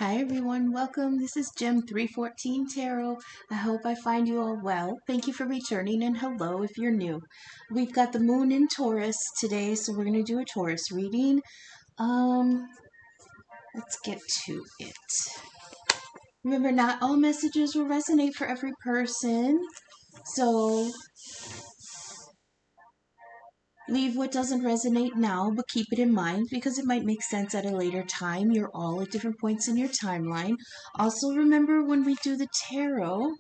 Hi everyone, welcome. This is Gem 314 Tarot. I hope I find you all well. Thank you for returning and hello if you're new. We've got the moon in Taurus today, so we're going to do a Taurus reading. Let's get to it. Remember, not all messages will resonate for every person, so leave what doesn't resonate now, but keep it in mind because it might make sense at a later time. You're all at different points in your timeline. Also, remember when we do the tarot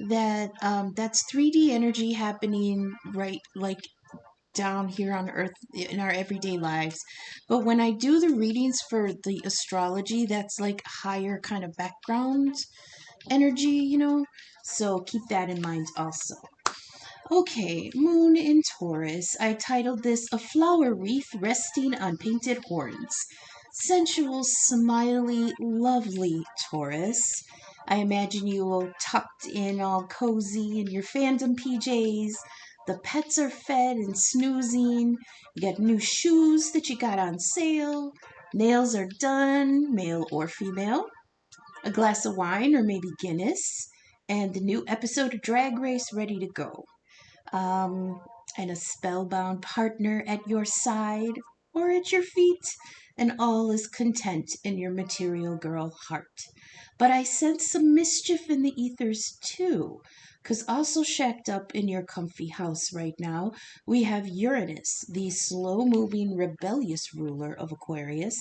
that that's 3D energy happening right like down here on earth in our everyday lives. But when I do the readings for the astrology, that's like higher kind of background energy. So keep that in mind also. Okay, Moon in Taurus. I titled this A Flower Wreath Resting on Painted Horns. Sensual, smiley, lovely Taurus. I imagine you all tucked in all cozy in your fandom PJs. The pets are fed and snoozing. You got new shoes that you got on sale. Nails are done, male or female. A glass of wine or maybe Guinness. And the new episode of Drag Race ready to go um, and a spellbound partner at your side or at your feet, and all is content in your material girl heart. But I sense some mischief in the ethers too, because also shacked up in your comfy house right now, we have Uranus, the slow moving, rebellious ruler of Aquarius,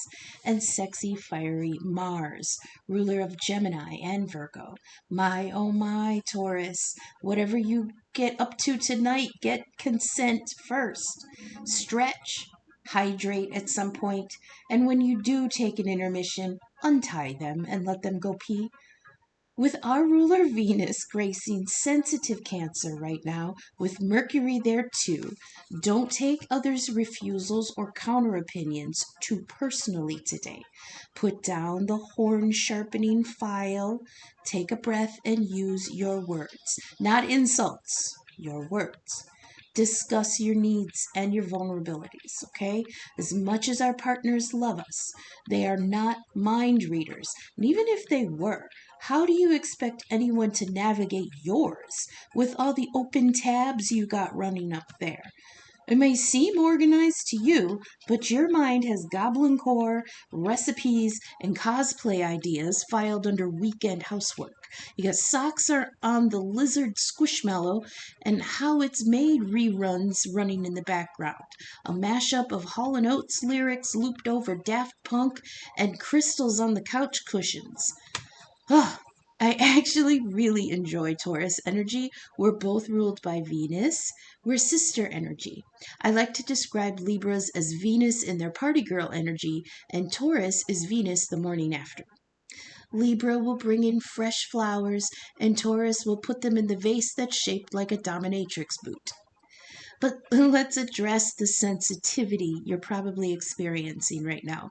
and sexy, fiery Mars, ruler of Gemini and Virgo. My, oh my, Taurus, whatever you get up to tonight, get consent first. Stretch, hydrate at some point, and when you do take an intermission, untie them and let them go pee. With our ruler Venus gracing sensitive Cancer right now, with Mercury there too, don't take others' refusals or counter opinions too personally today. Put down the horn sharpening file, take a breath, and use your words. Not insults, your words. Discuss your needs and your vulnerabilities, okay? As much as our partners love us, they are not mind readers. And even if they were, how do you expect anyone to navigate yours with all the open tabs you got running up there? It may seem organized to you, but your mind has goblin core, recipes, and cosplay ideas filed under weekend housework. You got socks are on the lizard squishmallow and how it's made reruns running in the background. A mashup of Hall & Oates lyrics looped over Daft Punk and crystals on the couch cushions. Oh, I actually really enjoy Taurus energy. We're both ruled by Venus. We're sister energy. I like to describe Libras as Venus in their party girl energy, and Taurus is Venus the morning after. Libra will bring in fresh flowers, and Taurus will put them in the vase that's shaped like a dominatrix boot. But let's address the sensitivity you're probably experiencing right now.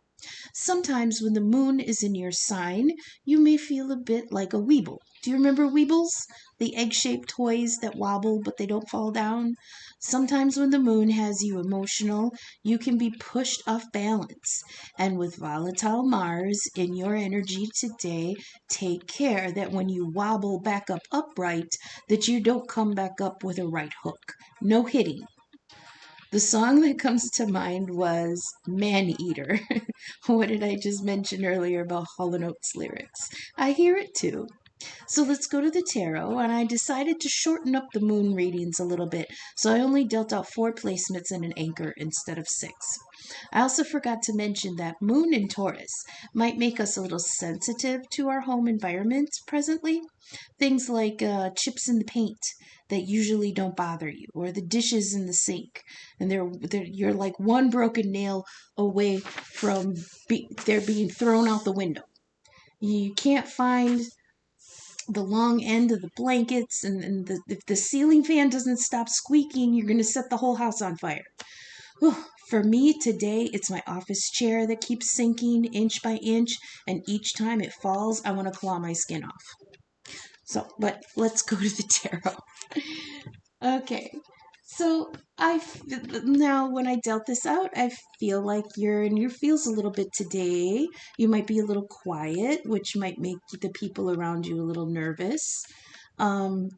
Sometimes when the moon is in your sign, you may feel a bit like a weeble. Do you remember weebles? The egg-shaped toys that wobble but they don't fall down? Sometimes when the moon has you emotional, you can be pushed off balance. And with volatile Mars in your energy today, take care that when you wobble back up upright, that you don't come back up with a right hook. No hitting. The song that comes to mind was Man Eater. What did I just mention earlier about Hall & Oates lyrics? I hear it too. So let's go to the tarot, and I decided to shorten up the moon readings a little bit, so I only dealt out 4 placements and an anchor instead of 6. I also forgot to mention that moon in Taurus might make us a little sensitive to our home environment presently. Things like chips in the paint that usually don't bother you, or the dishes in the sink, and you're like one broken nail away from they're being thrown out the window. You can't find the long end of the blankets, and if the ceiling fan doesn't stop squeaking, you're going to set the whole house on fire. Whew. For me today, it's my office chair that keeps sinking inch by inch, and each time it falls, I want to claw my skin off. So, but let's go to the tarot. Okay, So now when I dealt this out, I feel like you're in your feels a little bit today. You might be a little quiet, which might make the people around you a little nervous. Um,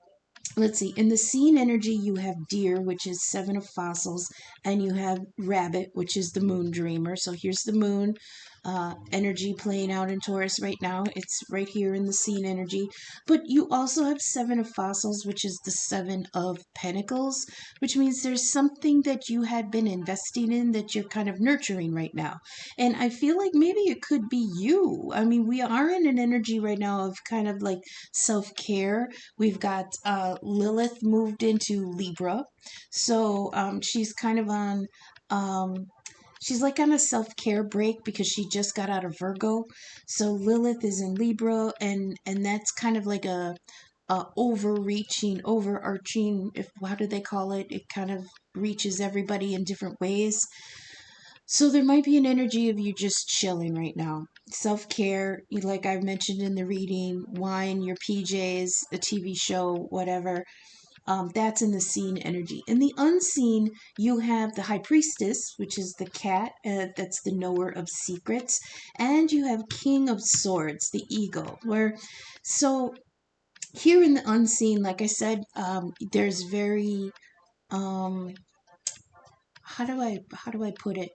let's see, in the scene energy, you have deer, which is seven of fossils, and you have rabbit, which is the moon dreamer. So here's the moon energy playing out in Taurus right now. It's right here in the scene energy. But you also have seven of fossils, which is the seven of pentacles, which means there's something that you had been investing in that you're kind of nurturing right now. And I feel like maybe it could be you. I mean, we are in an energy right now of kind of like self-care. We've got Lilith moved into Libra. So she's kind of on, she's like on a self-care break because she just got out of Virgo. So Lilith is in Libra, and that's kind of like a overreaching, overarching, if how do they call it? It kind of reaches everybody in different ways. So there might be an energy of you just chilling right now. Self-care, like I've mentioned in the reading, wine, your PJs, a TV show, whatever. That's in the seen energy. In the unseen, you have the High Priestess, which is the cat, that's the knower of secrets, and you have King of Swords, the ego. So here in the unseen, like I said, there's very how do I put it?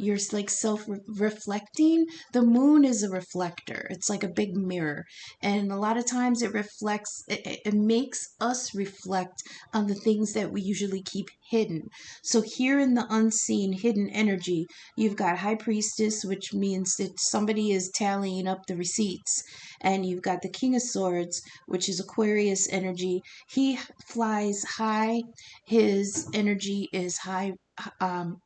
You're like self-reflecting. The moon is a reflector. It's like a big mirror, and a lot of times it reflects, it makes us reflect on the things that we usually keep hidden. So here in the unseen hidden energy, you've got High Priestess, which means that somebody is tallying up the receipts, and you've got the King of Swords, which is Aquarius energy. He flies high. His energy is high. um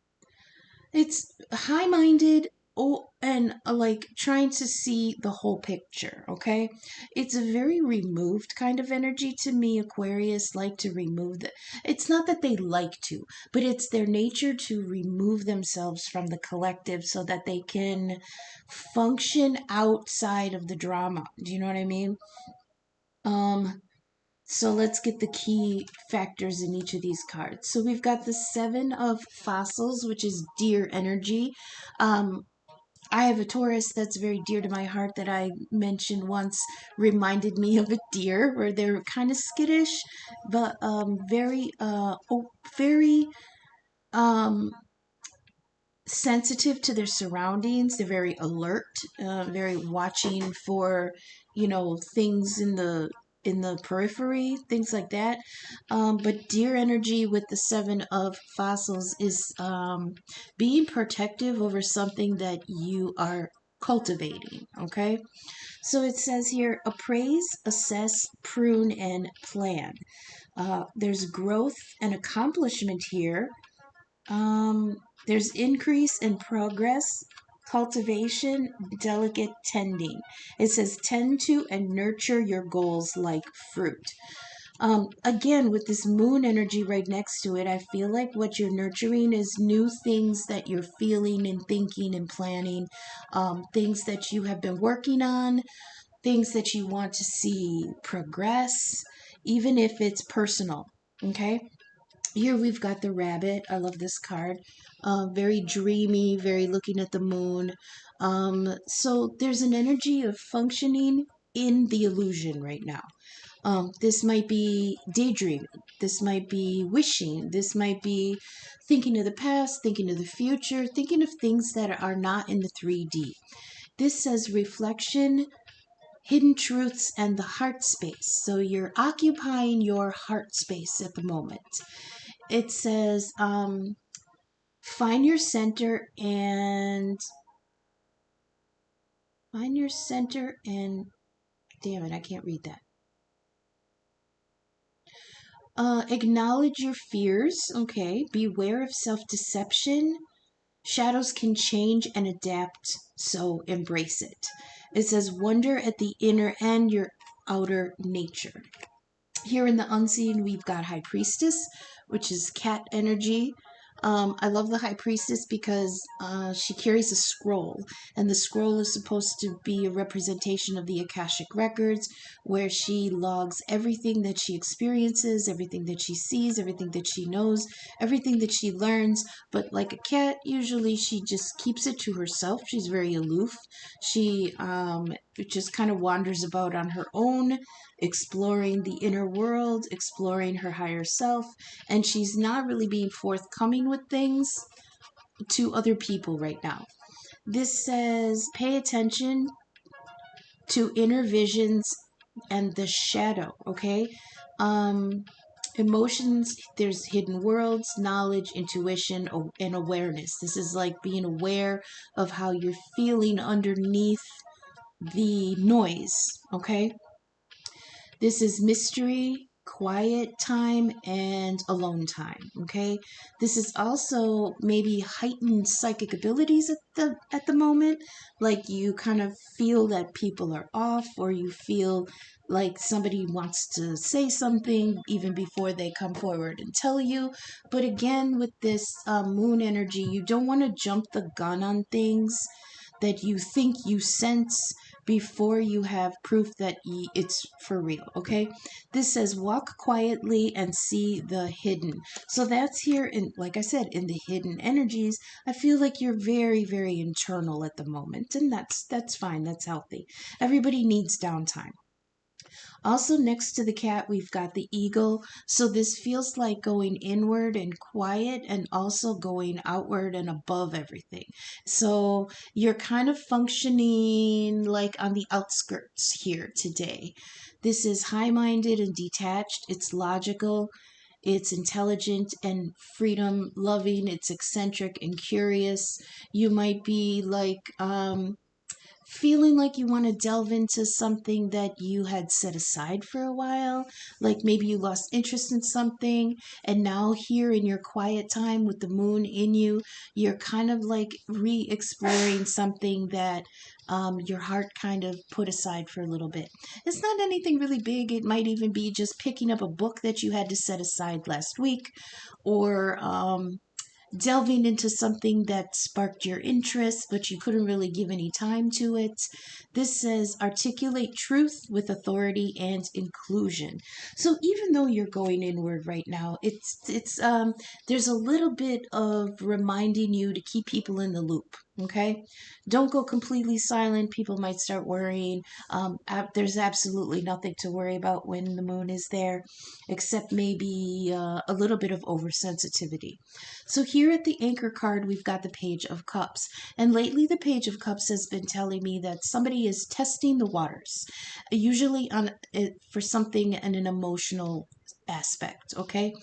it's high-minded, oh, and like trying to see the whole picture, okay? It's a very removed kind of energy to me. Aquarius like to remove the, it's not that they like to, but it's their nature to remove themselves from the collective so that they can function outside of the drama. Do you know what I mean? Um, so let's get the key factors in each of these cards. So we've got the Seven of Fossils, which is deer energy. Um, I have a Taurus that's very dear to my heart that I mentioned once, reminded me of a deer, where they're kind of skittish, but very um, sensitive to their surroundings. They're very alert, very watching for, things in the periphery, things like that. But deer energy with the seven of fossils is being protective over something that you are cultivating. Okay, so it says here: appraise, assess, prune, and plan. There's growth and accomplishment here. um, there's increase in progress, cultivation, delicate tending. It says tend to and nurture your goals like fruit. Again, with this moon energy right next to it, I feel like what you're nurturing is new things that you're feeling and thinking and planning, things that you have been working on, things that you want to see progress, even if it's personal. Okay, here we've got the rabbit. I love this card. Very dreamy, very looking at the moon. So there's an energy of functioning in the illusion right now. This might be daydreaming. This might be wishing. This might be thinking of the past, thinking of the future, thinking of things that are not in the 3D. This says reflection, hidden truths, and the heart space. So you're occupying your heart space at the moment. It says, find your center and damn it, I can't read that. Acknowledge your fears. Okay. Beware of self-deception. Shadows can change and adapt, so embrace it. It says, wonder at the inner and your outer nature. Here in the unseen, we've got High Priestess, which is cat energy. I love the High Priestess because she carries a scroll, and the scroll is supposed to be a representation of the Akashic Records, where she logs everything that she experiences, everything that she sees, everything that she knows, everything that she learns. But like a cat, usually she just keeps it to herself. She's very aloof. She just kind of wanders about on her own, exploring the inner world, exploring her higher self, and she's not really being forthcoming with things to other people right now. This says pay attention to inner visions and the shadow, okay? Um, Emotions, there's hidden worlds, knowledge, intuition, and awareness. This is like being aware of how you're feeling underneath the noise, okay? This is mystery, quiet time, and alone time. Okay. This is also maybe heightened psychic abilities at the moment. Like you kind of feel that people are off, or you feel like somebody wants to say something even before they come forward and tell you. But again, with this moon energy, you don't want to jump the gun on things that you think you sense before you have proof that it's for real, okay? This says walk quietly and see the hidden. So that's here in, like I said, in the hidden energies. I feel like you're very, very internal at the moment, and that's fine. That's healthy. Everybody needs downtime. Also, next to the cat, we've got the eagle. So this feels like going inward and quiet, and also going outward and above everything. So you're kind of functioning like on the outskirts here today. This is high minded and detached, it's logical. It's intelligent and freedom loving. It's eccentric and curious. You might be like, feeling like you want to delve into something that you had set aside for a while, like maybe you lost interest in something, and now here in your quiet time with the moon in you, you're kind of like re-exploring something that your heart kind of put aside for a little bit. It's not anything really big. It might even be just picking up a book that you had to set aside last week, or delving into something that sparked your interest, but you couldn't really give any time to it. This says articulate truth with authority and inclusion. So even though you're going inward right now, it's there's a little bit of reminding you to keep people in the loop. Okay, don't go completely silent. People might start worrying. There's absolutely nothing to worry about when the moon is there, except maybe a little bit of oversensitivity. So here at the anchor card, we've got the Page of Cups. And lately, the Page of Cups has been telling me that somebody is testing the waters, usually on for something in an emotional aspect, okay?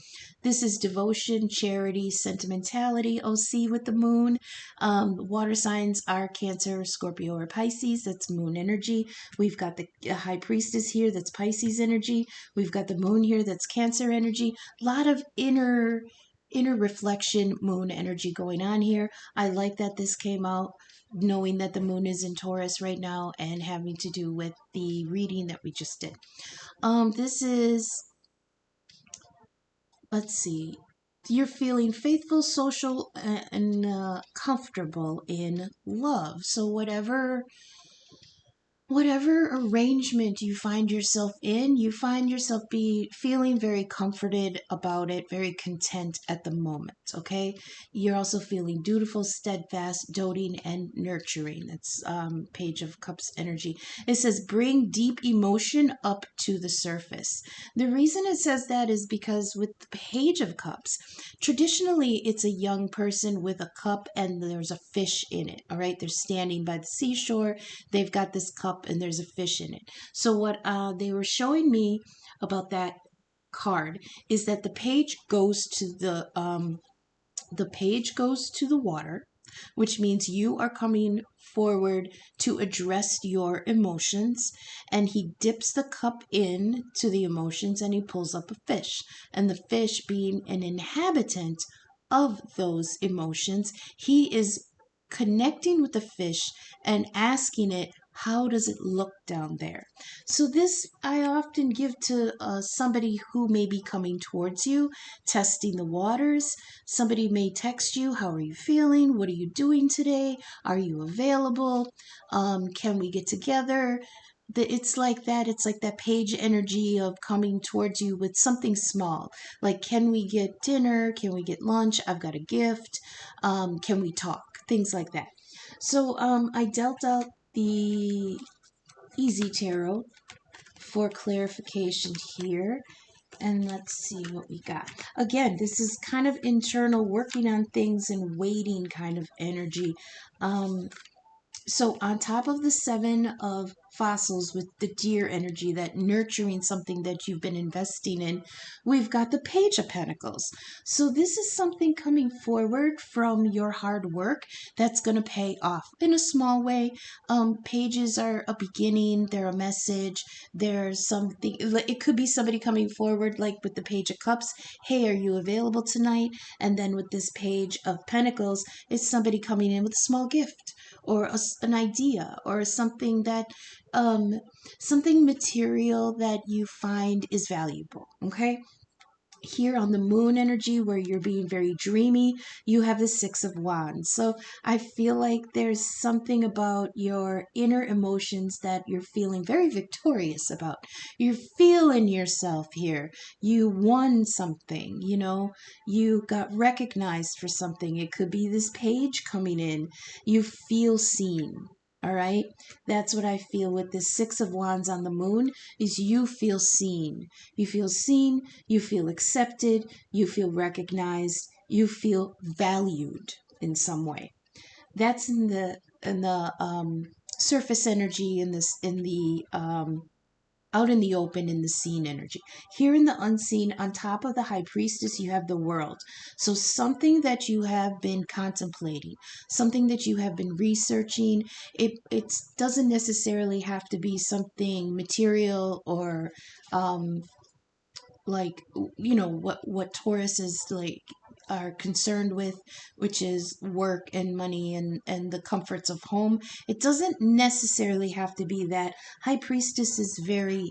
This is devotion, charity, sentimentality, OC with the moon. Water signs are Cancer, Scorpio, or Pisces. That's moon energy. We've got the High Priestess here. That's Pisces energy. We've got the moon here. That's Cancer energy. A lot of inner reflection moon energy going on here. I like that this came out knowing that the moon is in Taurus right now and having to do with the reading that we just did. This is, let's see, you're feeling faithful, social, and comfortable in love. So whatever arrangement you find yourself in, you find yourself feeling very comforted about it, very content at the moment, okay? You're also feeling dutiful, steadfast, doting, and nurturing. That's Page of Cups energy. It says bring deep emotion up to the surface. The reason it says that is because with the Page of Cups, traditionally it's a young person with a cup and there's a fish in it, all right? They're standing by the seashore. They've got this cup and there's a fish in it. So what they were showing me about that card is that the page goes to the water, which means you are coming forward to address your emotions, and he dips the cup in to the emotions and he pulls up a fish, and the fish being an inhabitant of those emotions, he is connecting with the fish and asking it, How does it look down there? So this I often give to somebody who may be coming towards you, testing the waters. Somebody may text you, how are you feeling? What are you doing today? Are you available? Can we get together? It's like that. It's like that page energy of coming towards you with something small. Like, can we get dinner? Can we get lunch? I've got a gift. Can we talk? Things like that. So I dealt out the Easy Tarot for clarification here. And let's see what we got. Again, this is kind of internal, working on things and waiting kind of energy. So on top of the seven of fossils with the deer energy, that nurturing something that you've been investing in, we've got the page of pentacles. So this is something coming forward from your hard work that's going to pay off in a small way. Pages are a beginning, they're a message, there's something, it could be somebody coming forward like with the page of cups, hey, are you available tonight? And then with this page of pentacles, it's somebody coming in with a small gift or an idea or something that something material that you find is valuable. Okay, here on the moon energy where you're being very dreamy, you have the Six of Wands. So I feel like there's something about your inner emotions that you're feeling very victorious about. You're feeling yourself here. You won something, you know, you got recognized for something. It could be this page coming in. You feel seen. All right, that's what I feel with this Six of Wands on the moon, is you feel seen. You feel seen, you feel accepted, you feel recognized, you feel valued in some way. That's in the surface energy, in this in the out in the open, in the seen energy. Here in the unseen, on top of the high priestess, you have the world. So something that you have been contemplating, something that you have been researching. It doesn't necessarily have to be something material or like, you know, what Taurus is like are concerned with, which is work and money and the comforts of home. It doesn't necessarily have to be that. High priestess is very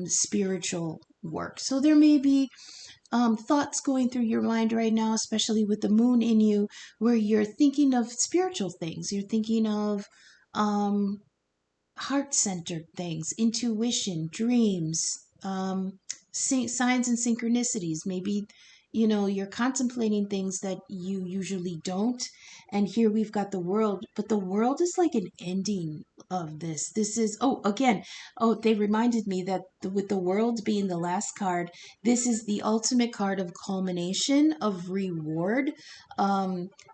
spiritual work, so there may be thoughts going through your mind right now, especially with the moon in you, where you're thinking of spiritual things. You're thinking of um heart-centered things, intuition, dreams, signs and synchronicities. Maybe, you know, you're contemplating things that you usually don't. And here we've got the world, but the world is like an ending of this. This is, oh, again, oh, they reminded me that with the world being the last card, this is the ultimate card of culmination, of reward.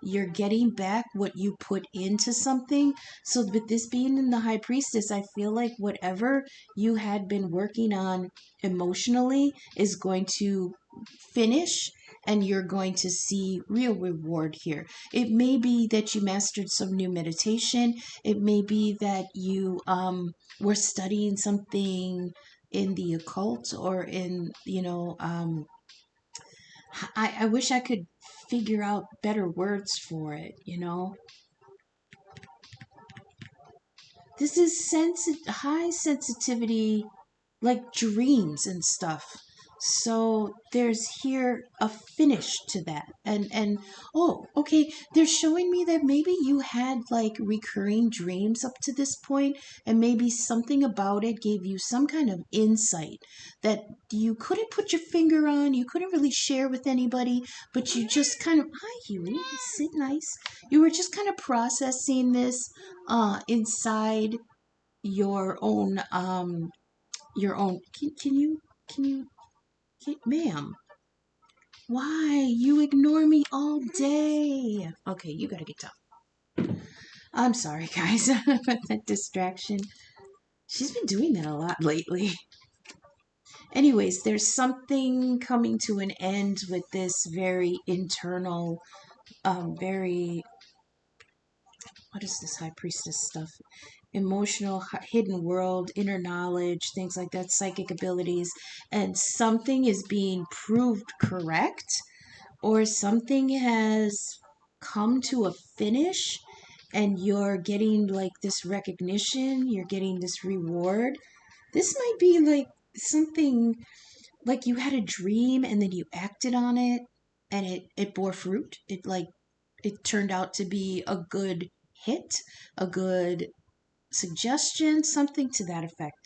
You're getting back what you put into something. So with this being in the high priestess, I feel like whatever you had been working on emotionally is going to finish, and you're going to see real reward here. It may be that you mastered some new meditation. It may be that you were studying something in the occult, or in, you know, I wish I could figure out better words for it, you know. This is high sensitivity, like dreams and stuff. So there's here a finish to that. And oh, okay, they're showing me that maybe you had like recurring dreams up to this point, and maybe something about it gave you some kind of insight that you couldn't put your finger on, you couldn't really share with anybody, but you just kind of, hi Huey, sit nice. You were just kind of processing this inside your own can you ma'am, why you ignore me all day? Okay, you gotta get down. I'm sorry guys about that distraction. She's been doing that a lot lately. Anyways, there's something coming to an end with this very internal, very, what is this high priestess stuff? Emotional, hidden world, inner knowledge, things like that, psychic abilities, and something is being proved correct, or something has come to a finish, and you're getting like this recognition, you're getting this reward. This might be like something like you had a dream and then you acted on it and it bore fruit. It turned out to be a good hit, a good suggestion, something to that effect.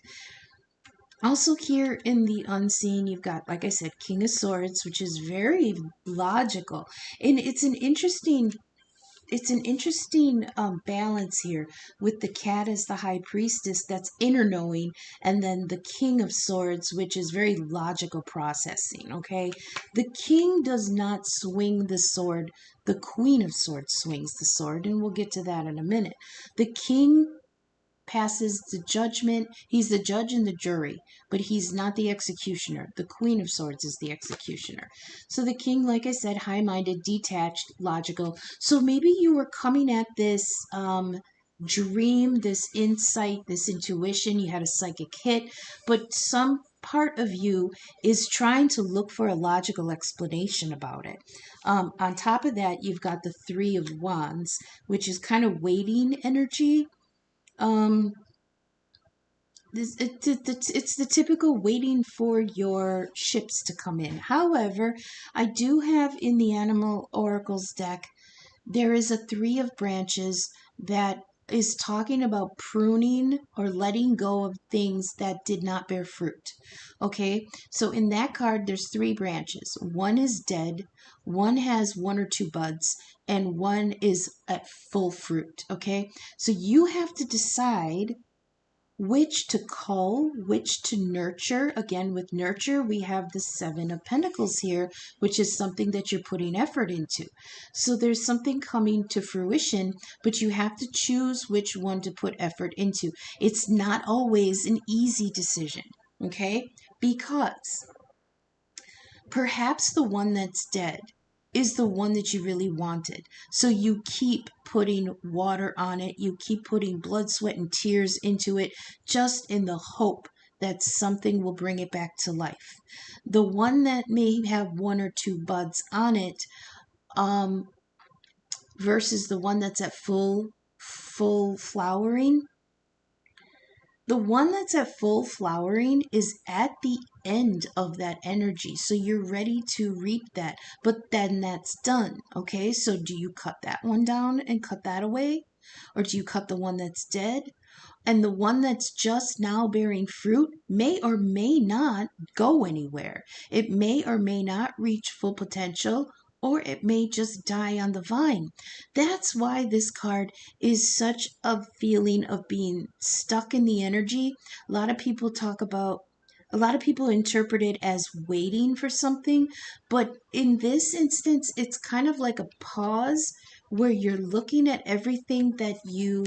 Also, here in the unseen, you've got, like I said, King of Swords, which is very logical, and it's an interesting balance here with the cat as the high priestess that's inner knowing, and then the King of Swords, which is very logical processing. Okay, the king does not swing the sword; the Queen of Swords swings the sword, and we'll get to that in a minute. The king passes the judgment. He's the judge and the jury, but he's not the executioner. The Queen of Swords is the executioner. So the king, like I said, high minded, detached, logical. So maybe you were coming at this dream, this insight, this intuition. You had a psychic hit, but some part of you is trying to look for a logical explanation about it. On top of that, you've got the Three of Wands, which is kind of waiting energy. um it's the typical waiting for your ships to come in. However, I do have in the Animal Oracles deck, there is a Three of Branches that is talking about pruning or letting go of things that did not bear fruit. Okay, so in that card, there's three branches. One is dead, one has one or two buds, and one is at full fruit. Okay, so you have to decide which to cull, which to nurture. Again, with nurture, we have the Seven of Pentacles here, which is something that you're putting effort into. So there's something coming to fruition, but you have to choose which one to put effort into. It's not always an easy decision, okay? Because perhaps the one that's dead is the one that you really wanted. So you keep putting water on it, you keep putting blood, sweat, and tears into it, just in the hope that something will bring it back to life. The one that may have one or two buds on it, um, versus the one that's at full flowering, the one that's at full flowering is at the end of that energy. So you're ready to reap that. But then that's done. Okay. So do you cut that one down and cut that away? Or do you cut the one that's dead? And the one that's just now bearing fruit may or may not go anywhere. It may or may not reach full potential, or it may just die on the vine. That's why this card is such a feeling of being stuck in the energy. A lot of people a lot of people interpret it as waiting for something, but in this instance, it's kind of like a pause where you're looking at everything that you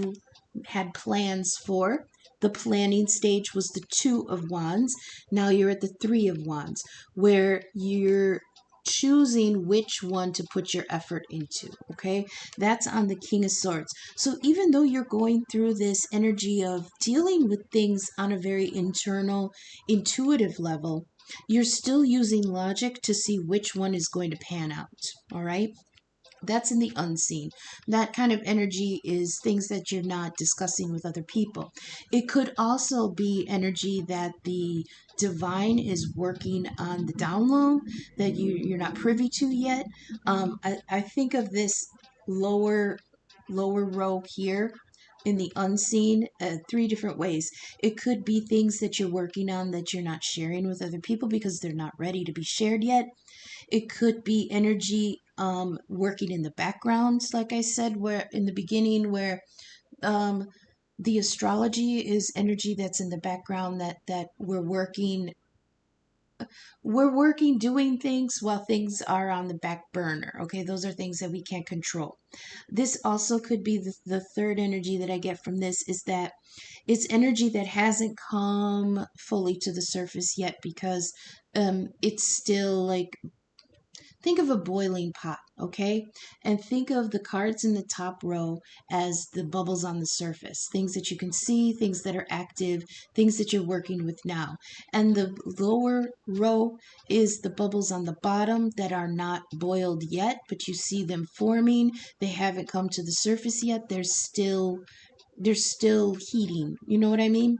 had plans for. The planning stage was the Two of Wands. Now you're at the Three of Wands, where you're choosing which one to put your effort into. Okay, that's on the King of Swords. So even though you're going through this energy of dealing with things on a very internal, intuitive level, you're still using logic to see which one is going to pan out. All right. That's in the unseen. That kind of energy is things that you're not discussing with other people. It could also be energy that the divine is working on the down low that you're not privy to yet. I think of this lower row here in the unseen three different ways. It could be things that you're working on that you're not sharing with other people because they're not ready to be shared yet. It could be energy working in the backgrounds, like I said, where in the beginning, where um, the astrology is energy that's in the background that we're working doing things while things are on the back burner. Okay, those are things that we can't control. This also could be the third energy that I get from this, is that it's energy that hasn't come fully to the surface yet, because it's still like think of a boiling pot, okay? And think of the cards in the top row as the bubbles on the surface, things that you can see, things that are active, things that you're working with now. And the lower row is the bubbles on the bottom that are not boiled yet, but you see them forming. They haven't come to the surface yet. They're still heating. You know what I mean?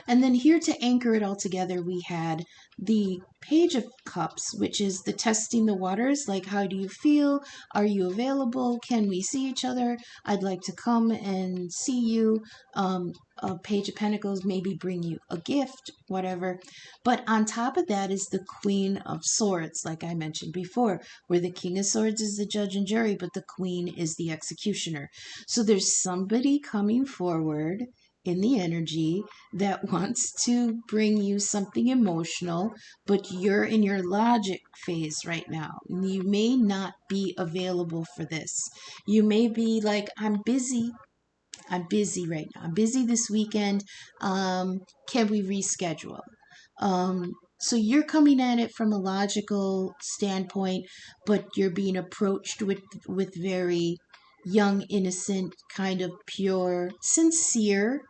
And then here to anchor it all together, we had the Page of Cups, which is the testing the waters, like how do you feel? Are you available? Can we see each other? I'd like to come and see you. A Page of Pentacles, maybe bring you a gift, whatever. But on top of that is the Queen of Swords, like I mentioned before, where the King of Swords is the judge and jury, but the Queen is the executioner. So there's somebody coming forward in the energy that wants to bring you something emotional, but you're in your logic phase right now. You may not be available for this. You may be like, I'm busy. I'm busy right now. I'm busy this weekend. Can we reschedule? So you're coming at it from a logical standpoint, but you're being approached with very young, innocent, kind of pure, sincere,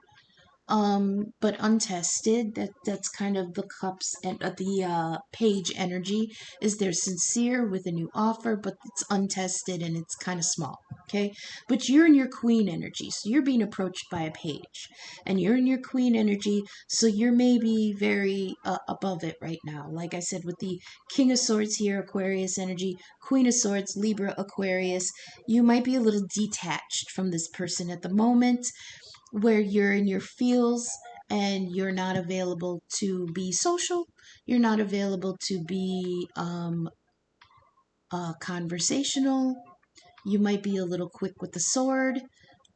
but untested. That's kind of the cups and the page energy is they're sincere with a new offer, but it's untested and it's kind of small. Okay, but you're in your queen energy, so you're being approached by a page, and you're in your queen energy, so you're maybe very above it right now. Like I said, with the King of Swords here, Aquarius energy, Queen of Swords, Libra, Aquarius, you might be a little detached from this person at the moment, where you're in your feels and you're not available to be social, you're not available to be conversational, you might be a little quick with the sword.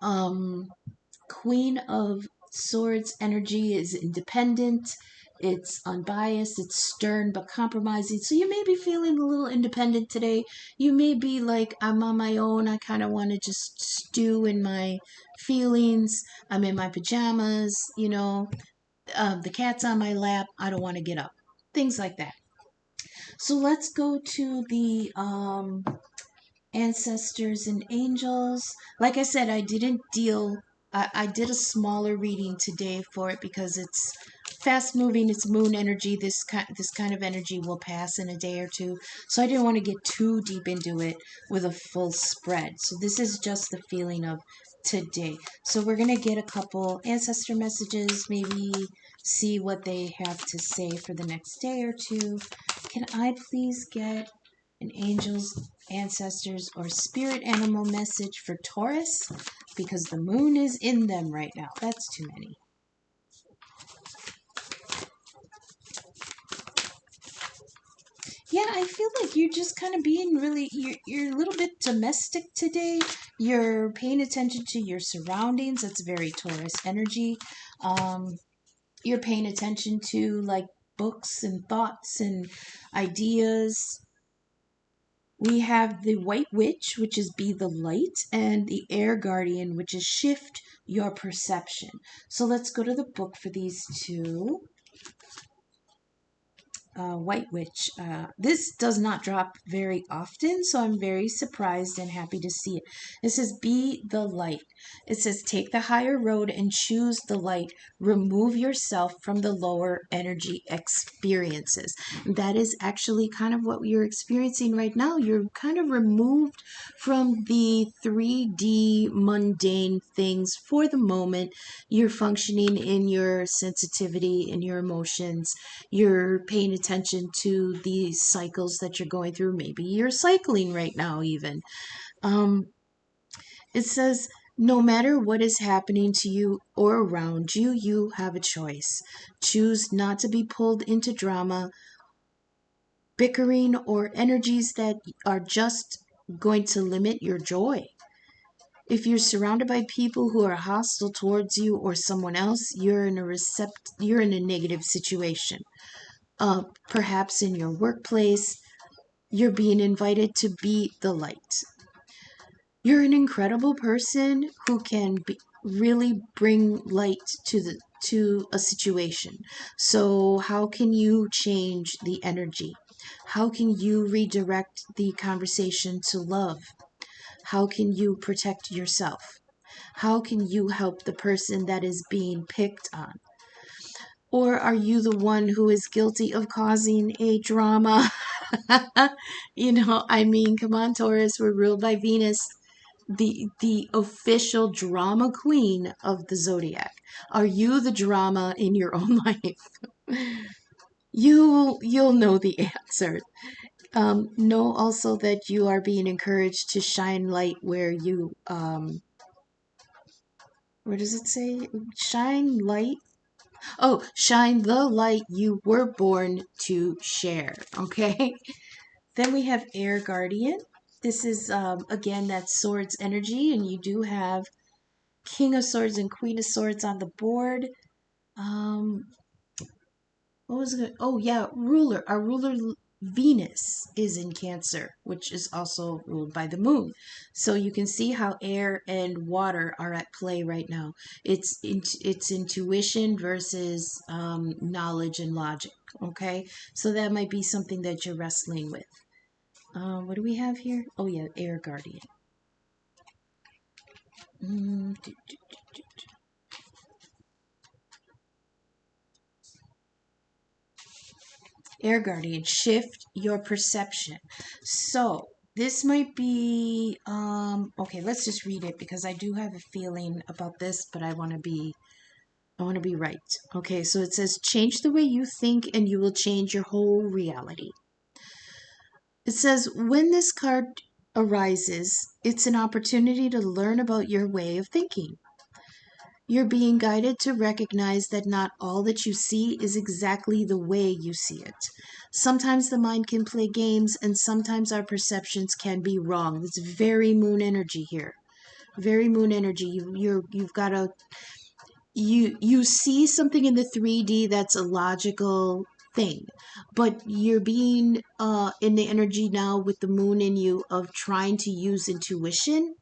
um, Queen of Swords energy is independent, it's unbiased, it's stern but compromising. So you may be feeling a little independent today. You may be like, I'm on my own. I kind of want to just stew in my feelings. I'm in my pajamas, the cat's on my lap. I don't want to get up. Things like that. So let's go to the ancestors and angels. Like I said, I did a smaller reading today for it because it's fast moving, it's moon energy. This kind of energy will pass in a day or two. So I didn't want to get too deep into it with a full spread. So this is just the feeling of today. So we're going to get a couple ancestor messages, maybe see what they have to say for the next day or two. Can I please get an angel's ancestors or spirit animal message for Taurus, because the moon is in them right now. That's too many. Yeah, I feel like you're just kind of being really, you're a little bit domestic today. You're paying attention to your surroundings. That's very Taurus energy. You're paying attention to like books and thoughts and ideas. We have the White Witch, which is be the light, and the Air Guardian, which is shift your perception. So let's go to the book for these two. White Witch. This does not drop very often, so I'm very surprised and happy to see it. It says, be the light. It says, take the higher road and choose the light. Remove yourself from the lower energy experiences. That is actually kind of what you're experiencing right now. You're kind of removed from the 3D mundane things for the moment. You're functioning in your sensitivity, in your emotions. You're paying attention to the cycles that you're going through. Maybe you're cycling right now, even. It says, no matter what is happening to you or around you, you have a choice. Choose not to be pulled into drama, bickering, or energies that are just going to limit your joy. If you're surrounded by people who are hostile towards you or someone else, you're in a negative situation. Perhaps in your workplace, you're being invited to be the light. You're an incredible person who can really bring light to a situation. So how can you change the energy? How can you redirect the conversation to love? How can you protect yourself? How can you help the person that is being picked on? Or are you the one who is guilty of causing a drama? I mean, come on, Taurus, we're ruled by Venus, the official drama queen of the zodiac. Are you the drama in your own life? You'll know the answer. Know also that you are being encouraged to shine light where you where does it say? Shine light. Oh, shine the light you were born to share. Okay. Then we have Air Guardian. This is again that Swords energy, and you do have King of Swords and Queen of Swords on the board. Um, what was it? Oh yeah, ruler. Our ruler Venus is in Cancer, which is also ruled by the moon. So you can see how air and water are at play right now. It's intuition versus knowledge and logic. Okay, so that might be something that you're wrestling with. What do we have here? Oh yeah, Air Guardian. Mm, Air Guardian, shift your perception. So this might be okay, let's just read it because I do have a feeling about this, but I want to be right. Okay, so it says change the way you think and you will change your whole reality. It says when this card arises, it's an opportunity to learn about your way of thinking. You're being guided to recognize that not all that you see is exactly the way you see it. Sometimes the mind can play games, and sometimes our perceptions can be wrong. It's very moon energy here. Very moon energy. You've got to you see something in the 3D that's a logical thing, but you're being in the energy now with the moon in you of trying to use intuition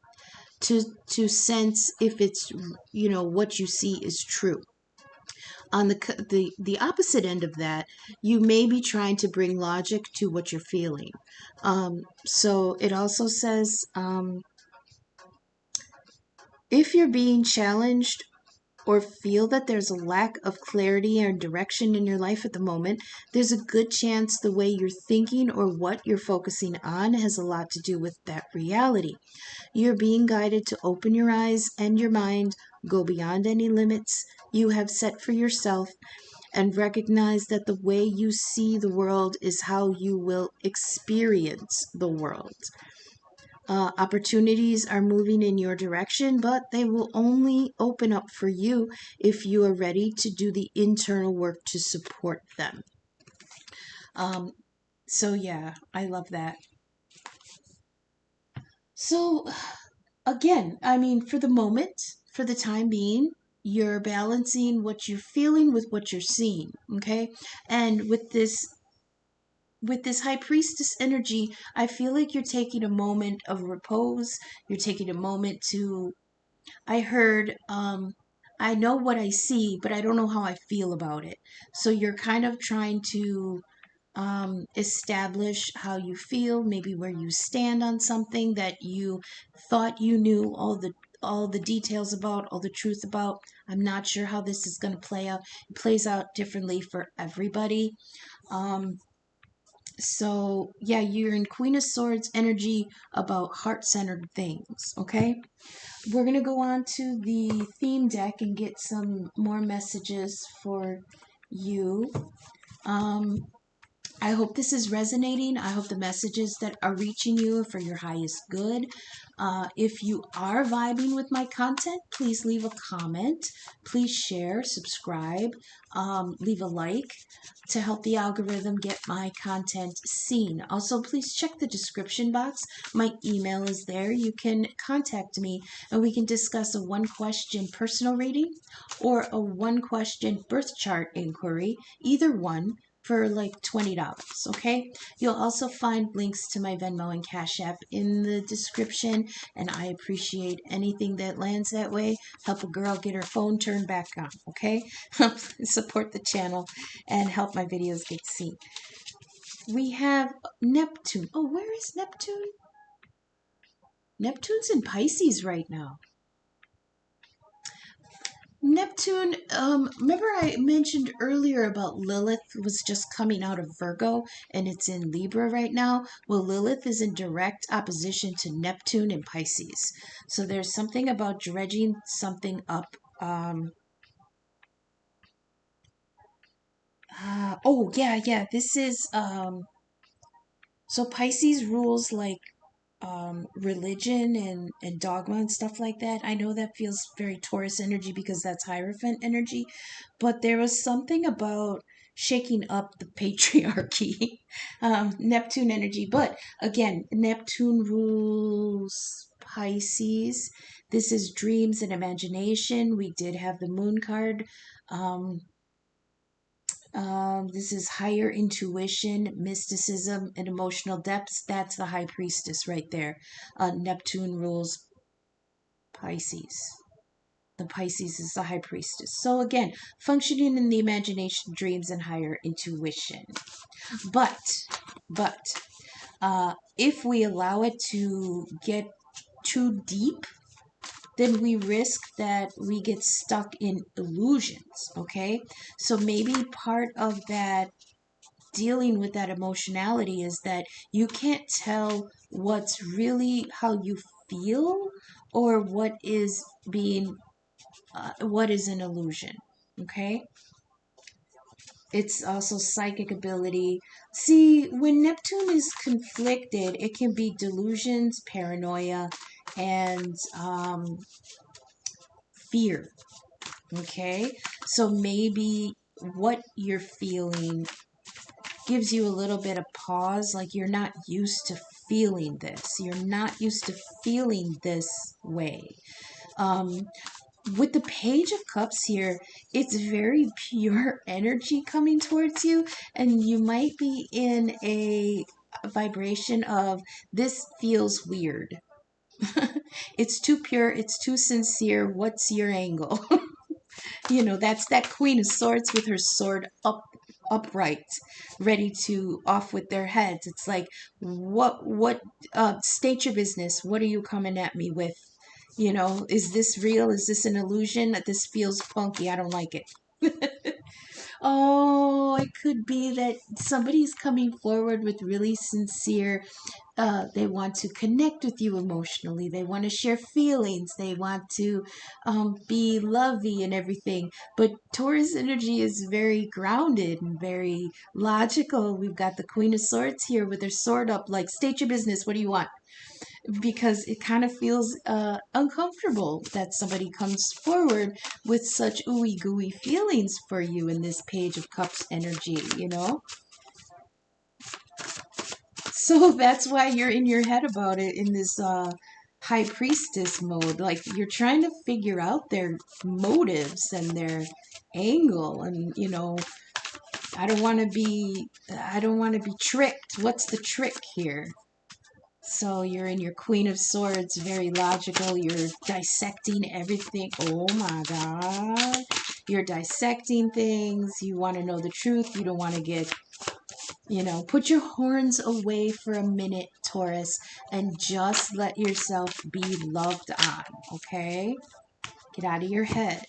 to sense if it's what you see is true. On the opposite end of that, you may be trying to bring logic to what you're feeling. So it also says if you're being challenged or feel that there's a lack of clarity and direction in your life at the moment, there's a good chance the way you're thinking or what you're focusing on has a lot to do with that reality. You're being guided to open your eyes and your mind, go beyond any limits you have set for yourself, and recognize that the way you see the world is how you will experience the world. Opportunities are moving in your direction, but they will only open up for you if you are ready to do the internal work to support them. Um, so, yeah, I love that. So, again, I mean, for the moment, for the time being, you're balancing what you're feeling with what you're seeing, okay? And with this high priestess energy, I feel like you're taking a moment of repose. You're taking a moment to I heard I know what I see, but I don't know how I feel about it. So you're kind of trying to establish how you feel, maybe where you stand on something that you thought you knew all the details about, all the truth about. I'm not sure how this is going to play out. It plays out differently for everybody. Um, so yeah, you're in Queen of Swords energy about heart-centered things, okay? We're going to go on to the theme deck and get some more messages for you. Um, I hope this is resonating. I hope the messages that are reaching you are for your highest good. If you are vibing with my content, please leave a comment. Please share, subscribe, leave a like to help the algorithm get my content seen. Also, please check the description box. My email is there. You can contact me and we can discuss a one-question personal reading or a one-question birth chart inquiry, either one, for like $20, okay? You'll also find links to my Venmo and Cash App in the description, and I appreciate anything that lands that way. Help a girl get her phone turned back on, okay? Support the channel and help my videos get seen. We have Neptune. Oh, where is Neptune? Neptune's in Pisces right now. Neptune, remember I mentioned earlier about Lilith was just coming out of Virgo and it's in Libra right now? Well, Lilith is in direct opposition to Neptune in Pisces. So there's something about dredging something up. Oh, yeah. This is, so Pisces rules like religion and dogma and stuff like that. I know that feels very Taurus energy because that's Hierophant energy, but there was something about shaking up the patriarchy, Neptune energy. But again, Neptune rules Pisces. This is dreams and imagination. We did have the moon card. Um, this is higher intuition, mysticism, and emotional depths. That's the high priestess right there. Neptune rules Pisces. The Pisces is the high priestess. So again, functioning in the imagination, dreams, and higher intuition. But, if we allow it to get too deep, then we risk that we get stuck in illusions, okay? So maybe part of that dealing with that emotionality is that you can't tell what's really how you feel or what is an illusion, okay? It's also psychic ability. See, when Neptune is conflicted, it can be delusions, paranoia, and fear, okay? So maybe what you're feeling gives you a little bit of pause, like you're not used to feeling this. You're not used to feeling this way. Um, with the Page of Cups here, it's very pure energy coming towards you, and you might be in a vibration of this feels weird. It's too pure, it's too sincere. What's your angle? That's that Queen of Swords with her sword upright, ready to off with their heads. It's like, what state your business. What are you coming at me with? Is this real? Is this an illusion? This feels funky. I don't like it. Oh, it could be that somebody's coming forward with really sincere, they want to connect with you emotionally. They want to share feelings. They want to be lovey and everything. But Taurus energy is very grounded and very logical. We've got the Queen of Swords here with her sword up, like, state your business. What do you want? Because it kind of feels uncomfortable that somebody comes forward with such ooey gooey feelings for you in this Page of Cups energy. So that's why you're in your head about it in this high priestess mode. Like, you're trying to figure out their motives and their angle, and I don't want to be tricked. What's the trick here? So you're in your Queen of Swords, very logical. You're dissecting everything. Oh my God. You're dissecting things. You want to know the truth. You don't want to put your horns away for a minute, Taurus, and just let yourself be loved on, okay? Get out of your head.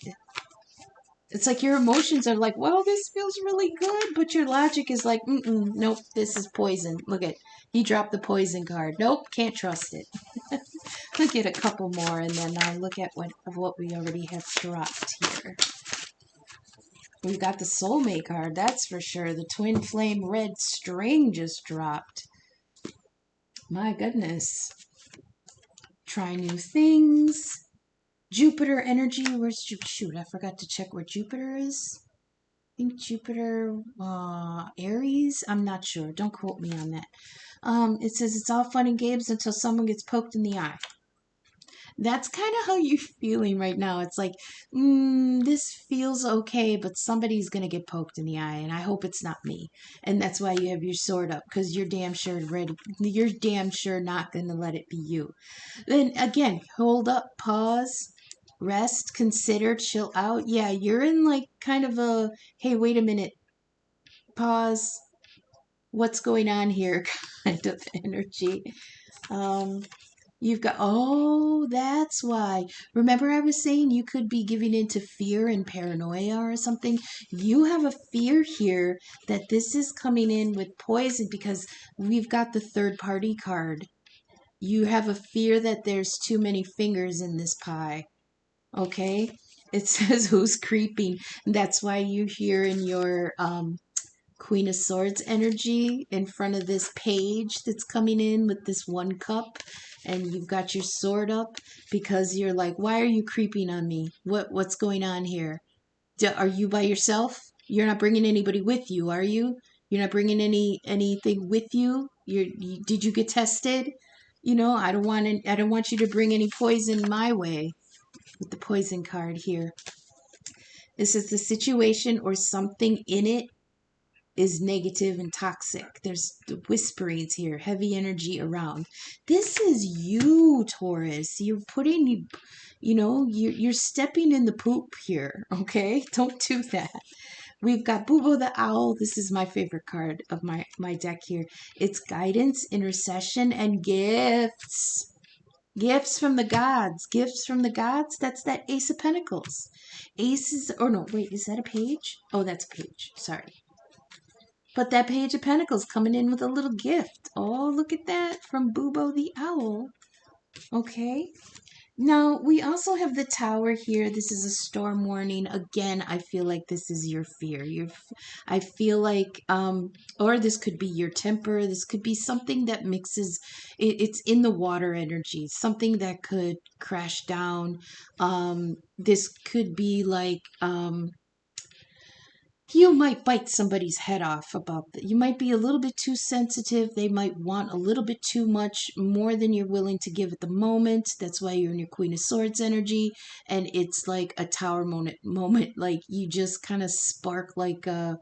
It's like your emotions are like, well, this feels really good, but your logic is like, nope, this is poison. Look at, he dropped the poison card. Nope, can't trust it. I'll get a couple more, and then I'll look at what we already have dropped here. We've got the soulmate card, that's for sure. The twin flame red string just dropped. My goodness. Try new things. Jupiter energy. Where's Jupiter? Shoot, I forgot to check where Jupiter is. I think Jupiter, Aries. I'm not sure. Don't quote me on that. It says it's all fun and games until someone gets poked in the eye. That's kind of how you're feeling right now. It's like, this feels okay, but somebody's going to get poked in the eye, and I hope it's not me. And that's why you have your sword up, because you're damn sure ready. You're damn sure not going to let it be you. Then again, hold up, pause, rest, consider, chill out. Yeah, you're in like kind of a, hey, wait a minute, pause, what's going on here kind of energy. You've got, oh, that's why. Remember, I was saying you could be giving into fear and paranoia or something? You have a fear here that this is coming in with poison because we've got the third party card. You have a fear that there's too many fingers in this pie. Okay? It says who's creeping. That's why you hear in your Queen of Swords energy in front of this page that's coming in with this one cup, and you've got your sword up because you're like, why are you creeping on me? What's going on here? Are you by yourself? You're not bringing anybody with you, are you? You're not bringing anything with you. Did you get tested? You know, I don't want you to bring any poison my way with the poison card here. This is the situation or something in it is negative and toxic. There's the whisperings here, heavy energy around. This is you, Taurus. You're putting, you're stepping in the poop here, okay? Don't do that. We've got Bubo the Owl. This is my favorite card of my deck here. It's guidance, intercession, and gifts. Gifts from the gods. Gifts from the gods. That's that Ace of Pentacles. Aces, or no, wait, is that a page? Oh, that's a page. Sorry. But that Page of Pentacles coming in with a little gift. Oh, look at that from Bubo the Owl. Okay. Now, we also have the Tower here. This is a storm warning. Again, I feel like this is your fear. I feel like, or this could be your temper. This could be something that mixes, it's in the water energy, something that could crash down. This could be like, you might bite somebody's head off about that. You might be a little bit too sensitive. They might want a little bit too much, more than you're willing to give at the moment. That's why you're in your Queen of Swords energy. And it's like a tower moment. Like you just kind of spark like a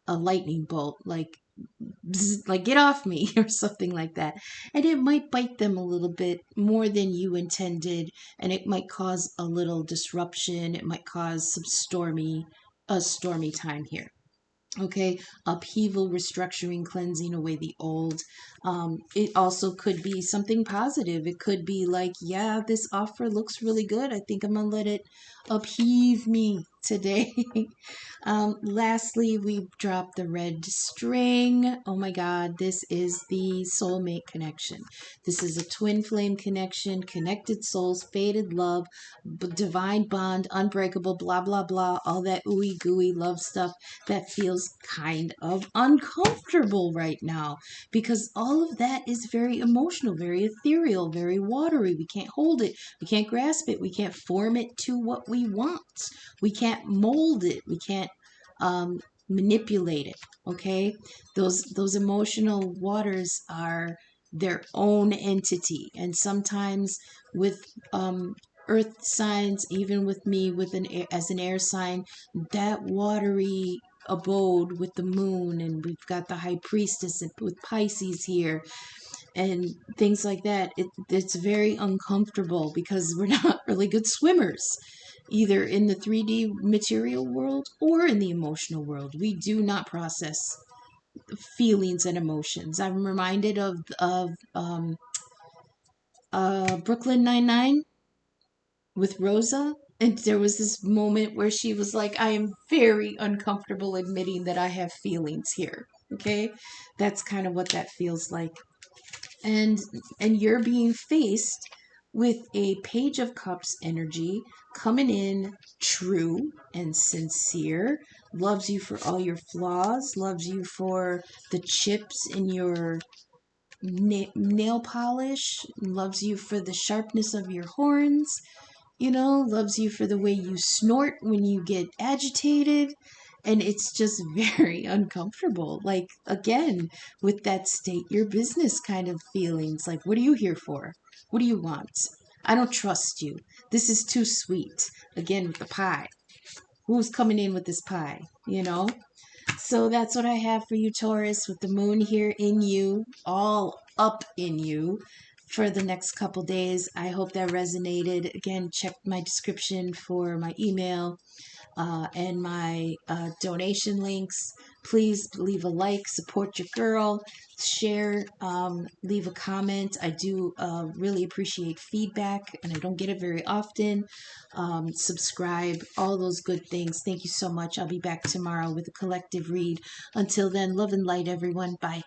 lightning bolt. Like, bzz, like get off me or something like that. And it might bite them a little bit more than you intended. And it might cause a little disruption. It might cause some stormy time here. Okay, upheaval, restructuring, cleansing away the old. It also could be something positive. It could be like, yeah, this offer looks really good. I think I'm gonna let it upheave me today. Lastly, we dropped the red string. Oh my God, this is the soulmate connection. This is a twin flame connection, connected souls, fated love, divine bond, unbreakable, blah, blah, blah, all that ooey gooey love stuff that feels kind of uncomfortable right now because all of that is very emotional, very ethereal, very watery. We can't hold it. We can't grasp it. We can't form it to what we want. We can't mold it. We can't manipulate it. Okay, those emotional waters are their own entity, and sometimes with earth signs, even with me with as an air sign, that watery abode with the moon, and we've got the high priestess with Pisces here and things like that, it's very uncomfortable because we're not really good swimmers either in the 3D material world or in the emotional world. We do not process feelings and emotions. I'm reminded of Brooklyn Nine-Nine with Rosa. And there was this moment where she was like, I am very uncomfortable admitting that I have feelings here. Okay? That's kind of what that feels like. And you're being faced with a Page of Cups energy coming in true and sincere, loves you for all your flaws, loves you for the chips in your nail polish, loves you for the sharpness of your horns, loves you for the way you snort when you get agitated. And it's just very uncomfortable. Like, again, with that state your business kind of feelings. Like, what are you here for? What do you want? I don't trust you. This is too sweet. Again, with the pie. Who's coming in with this pie? So that's what I have for you, Taurus, with the moon here in you, all up in you for the next couple days. I hope that resonated. Again, check my description for my email. and my donation links. Please leave a like, support your girl, share, leave a comment. I do really appreciate feedback, and I don't get it very often. Subscribe, all those good things. Thank you so much. I'll be back tomorrow with a collective read. Until then, love and light, everyone. Bye.